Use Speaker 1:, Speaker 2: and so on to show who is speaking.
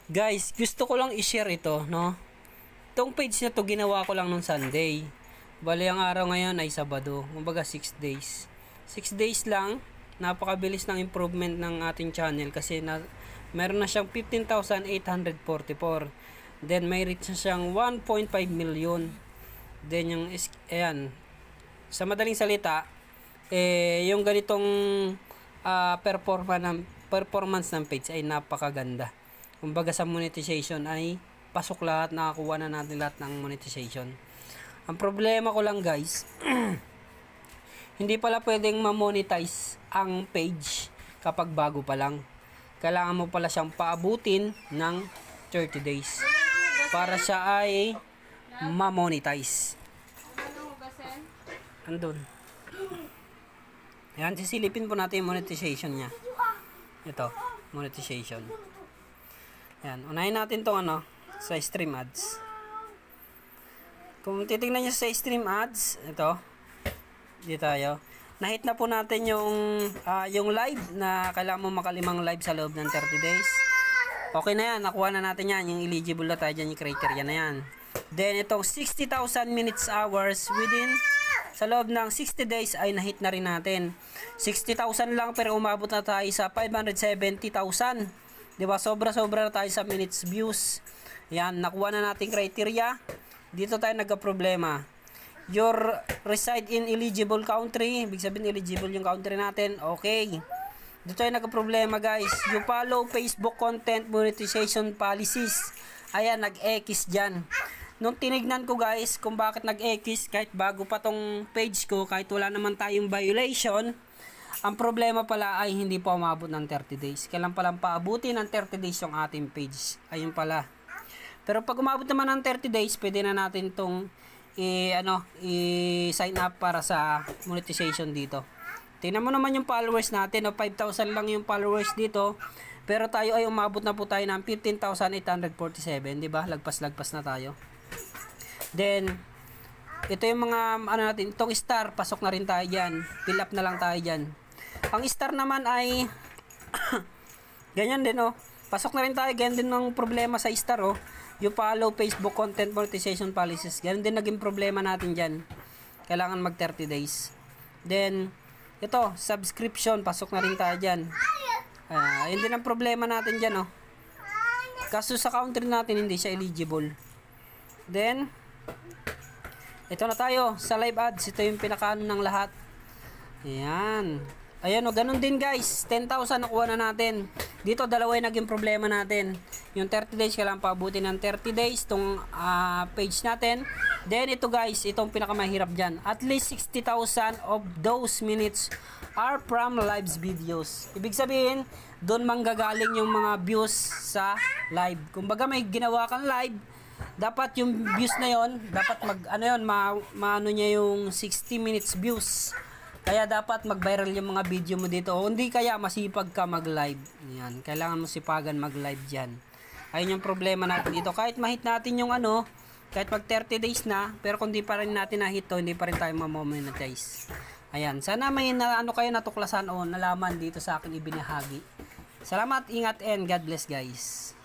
Speaker 1: Guys, gusto ko lang i-share ito, no? Itong page na to ginawa ko lang nung Sunday. Bali, ang araw ngayon ay Sabado. Kumbaga 6 days. 6 days lang. Napakabilis ng improvement ng ating channel kasi meron na siyang 15,844. Then may reach na siyang 1.5 million. Then yung ayan. Sa madaling salita, yung ganitong performance ng page ay napakaganda. Kumbaga sa monetization ay pasok lahat, nakakuha na natin lahat ng monetization. Ang problema ko lang guys, hindi pala pwedeng ma-monetize ang page kapag bago pa lang. Kailangan mo pala siyang paabutin ng 30 days para siya ay ma-monetize. Andun. Yan, sisilipin po natin yung monetization niya. Ito, monetization. Yan, unahin natin tong sa stream ads. Kung titingnan nyo sa stream ads, ito, dito tayo. Nahit na po natin yung live na kailangan mo makalimang live sa loob ng 30 days. Okay na yan, nakuha na natin yan. Yung eligible na tayo dyan, yung criteria na yan. Then, itong 60,000 minutes hours within sa loob ng 60 days ay nahit na rin natin. 60,000 lang pero umabot na tayo sa 570,000. Diba? Sobra-sobra na tayo sa minutes views. Yan, nakuha na natin criteria. Dito tayo nagka-problema. Your reside in eligible country. Ibig sabihin eligible yung country natin. Okay. Dito tayo nagka-problema guys. You follow Facebook content monetization policies. Ayan, nag-X dyan. Nung tinignan ko guys kung bakit nag-X kahit bago pa tong page ko, kahit wala naman tayong violation, ang problema pala ay hindi pa umabot ng 30 days. Kailan palang paabuti ng 30 days yung ating page. Ayun pala. Pero pag umabot naman ng 30 days, pwede na natin tong i-sign up para sa monetization dito. Tingnan mo naman yung followers natin. 5,000 lang yung followers dito. Pero tayo ay umabot na po tayo ng 15,847. Diba? Lagpas-lagpas na tayo. Then, ito yung mga natin. Itong star, pasok na rin tayo dyan. Fill up na lang tayo dyan. Ang star naman ay ganyan din pasok na rin tayo, ganyan din ang problema sa star yung follow Facebook content monetization policies, ganyan din naging problema natin dyan, kailangan mag 30 days. Then ito, subscription, pasok na rin tayo dyan. Yun din ang problema natin dyan kaso sa country natin hindi siya eligible. Then ito na tayo sa live ads, ito yung pinakaano ng lahat. Ayan. Ayan ganun din guys. 10,000 nakuha na natin. Dito dalawa yung naging problema natin. Yung 30 days kailangan paabutin ng 30 days tong page natin. Then ito guys, itong pinakamahirap dyan. At least 60,000 of those minutes are from live videos. Ibig sabihin, doon manggagaling yung mga views sa live. Kumbaga may ginawa kang live, dapat yung views na yon, dapat maano niya yung 60 minutes views. Kaya dapat mag-viral yung mga video mo dito. O hindi kaya masipag ka mag-live. Yan, kailangan mo sipagan mag-live diyan. Ayun yung problema natin dito. Kahit ma-hit natin yung kahit pag 30 days na, pero kung di pa rin natin na-hit hindi pa rin tayo ma-monetize. Ayan, sana may kayo natuklasan o nalaman dito sa akin ibinahagi. Salamat, ingat and God bless guys.